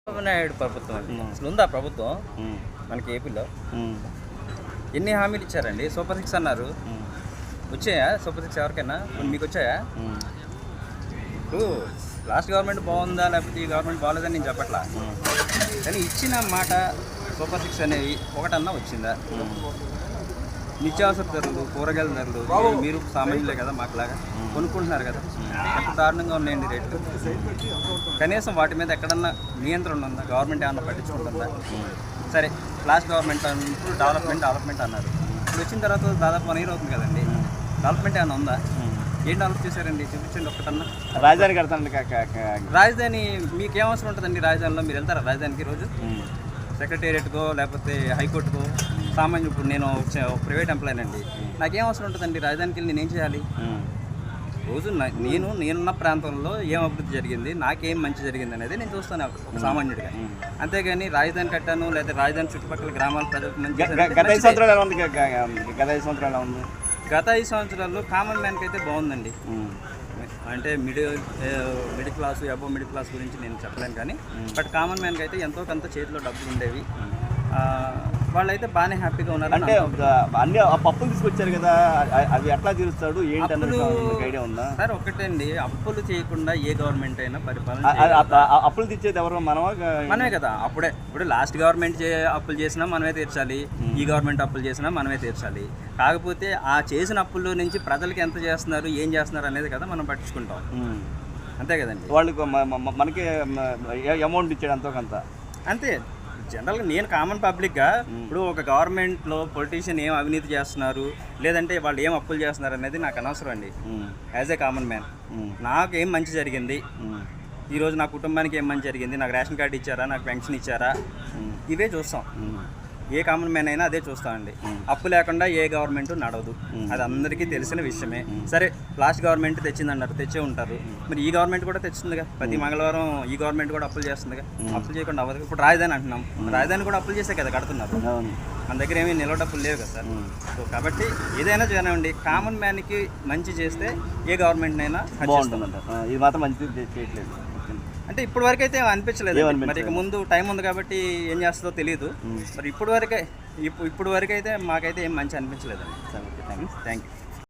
చంద్రబాబు నాయుడు ప్రభుత్వం అండి. అసలు ఉందా ప్రభుత్వం మనకి ఏపీలో? ఎన్ని హామీలు ఇచ్చారండి? సూపర్ 6 అన్నారు, వచ్చాయా సూపర్ 6 ఎవరికైనా? మీకు వచ్చాయా? ఇప్పుడు లాస్ట్ గవర్నమెంట్ బాగుందా లేకపోతే ఈ గవర్నమెంట్ బాగాలేదని నేను చెప్పట్లా, కానీ ఇచ్చిన మాట సూపర్ 6 అనేవి ఒకటన్నా వచ్చిందా? నిత్యావసర ధరలు, కూరగాయల ధరలు మీరు సామాన్యులే కదా మాకులాగా కొనుక్కుంటున్నారు కదా, ఎంత దారుణంగా ఉన్నాయండి రేట్లు. కనీసం వాటి మీద ఎక్కడన్నా నియంత్రణ ఉందా? గవర్నమెంట్ ఏమన్నా పట్టించుకుంటుందా? సరే, లాస్ట్ గవర్నమెంట్ అన్నప్పుడు డెవలప్మెంట్ అన్నారు. ఇప్పుడు వచ్చిన తర్వాత దాదాపు 1 year అవుతుంది కదండి, డెవలప్మెంట్ ఏమైనా ఉందా? ఏం డెవలప్ చేశారండి? చూపించండి ఒక్కటన్నా. రాజధాని కడతాండి. రాజధాని మీకేం అవసరం ఉంటుందండి? రాజధానిలో మీరు వెళ్తారా రాజధానికి రోజు? సెక్రటేరియట్కో లేకపోతే హైకోర్టుకో? సామాన్యుడు, ఇప్పుడు నేను ప్రైవేట్ ఎంప్లాయీ అండి, నాకేం అవసరం ఉంటుందండి రాజధానికి వెళ్ళి? నేనేం చేయాలి? రోజు నేనున్న ప్రాంతంలో ఏం అభివృద్ధి జరిగింది, నాకేం మంచి జరిగింది అనేది నేను చూస్తాను ఒక సామాన్యుడిగా. అంతేగాని రాజధాని కట్టాను లేదా రాజధాని చుట్టుపక్కల గ్రామాల ప్రజలకు మంచి. గత 5 సంవత్సరాలు ఉంది. గత 5 సంవత్సరాల్లో కామన్ మ్యాన్కి అయితే బాగుందండి. అంటే middle class, above middle class గురించి నేను చెప్పలేను, కానీ బట్ కామన్ మ్యాన్కి అయితే ఎంతో కొంత చేతిలో డబ్బులు ఉండేవి, వాళ్ళైతే బాగానే హ్యాపీగా ఉన్నారు. అంటే అన్ని అప్పులు తీసుకొచ్చారు కదా, అవి ఎట్లా తీరుస్తాడు ఏంటి ఐడియా ఉందా సార్? ఒకటే అండి, అప్పులు చేయకుండా ఏ గవర్నమెంట్ అయినా పరిపాలన. అప్పులు తెచ్చేది ఎవరు? మనమే కదా. ఇప్పుడు లాస్ట్ గవర్నమెంట్ అప్పులు చేసినా మనమే తీర్చాలి, ఈ గవర్నమెంట్ అప్పులు చేసినా మనమే తీర్చాలి. కాకపోతే ఆ చేసిన అప్పుల్లో నుంచి ప్రజలకి ఎంత చేస్తున్నారు, ఏం చేస్తున్నారు అనేది కదా మనం పట్టించుకుంటాం, అంతే కదండి. వాళ్ళకి మనకి అమౌంట్ ఇచ్చాడు ఎంతో కొంత, అంతే. జనరల్గా నేను కామన్ పబ్లిక్గా ఇప్పుడు ఒక గవర్నమెంట్లో పొలిటీషియన్ ఏం అవినీతి చేస్తున్నారు లేదంటే వాళ్ళు ఏం అప్పులు చేస్తున్నారు అనేది నాకు అనవసరం అండి. యాజ్ ఏ కామన్ మ్యాన్ నాకు ఏం మంచి జరిగింది, ఈరోజు నా కుటుంబానికి ఏం మంచి జరిగింది, నాకు రేషన్ కార్డు ఇచ్చారా, నాకు పెన్షన్ ఇచ్చారా, ఇవే చూస్తాం. ఏ కామన్ మ్యాన్ అయినా అదే చూస్తామండి. అప్పు లేకుండా ఏ గవర్నమెంట్ నడవదు, అది అందరికీ తెలిసిన విషయమే. సరే, లాస్ట్ గవర్నమెంట్ తెచ్చిందన్నారు, తెచ్చే ఉంటారు, మరి ఈ గవర్నమెంట్ కూడా తెచ్చిందిగా. ప్రతి మంగళవారం ఈ గవర్నమెంట్ కూడా అప్పులు చేస్తుందిగా, అప్పులు చేయకుండా అవ్వదు. ఇప్పుడు రాజధాని అంటున్నాం, రాజధాని కూడా అప్పులు చేసే కదా కడుతున్నారు, మన దగ్గర ఏమీ నిల్వ డబ్బులు లేవు కదా సార్. సో కాబట్టి ఏదైనా చేయనండి, కామన్ మ్యాన్కి మంచి చేస్తే ఏ గవర్నమెంట్ అయినా ఇది మాత్రం మంచి చేయట్లేదు. అంటే ఇప్పుడు వరకు అయితే అనిపించలేదు, మరి ఇక ముందు టైం ఉంది కాబట్టి ఏం చేస్తుందో తెలియదు. మరి ఇప్పుడు వరకు అయితే మాకైతే ఏం మంచి అనిపించలేదండి. Thank you.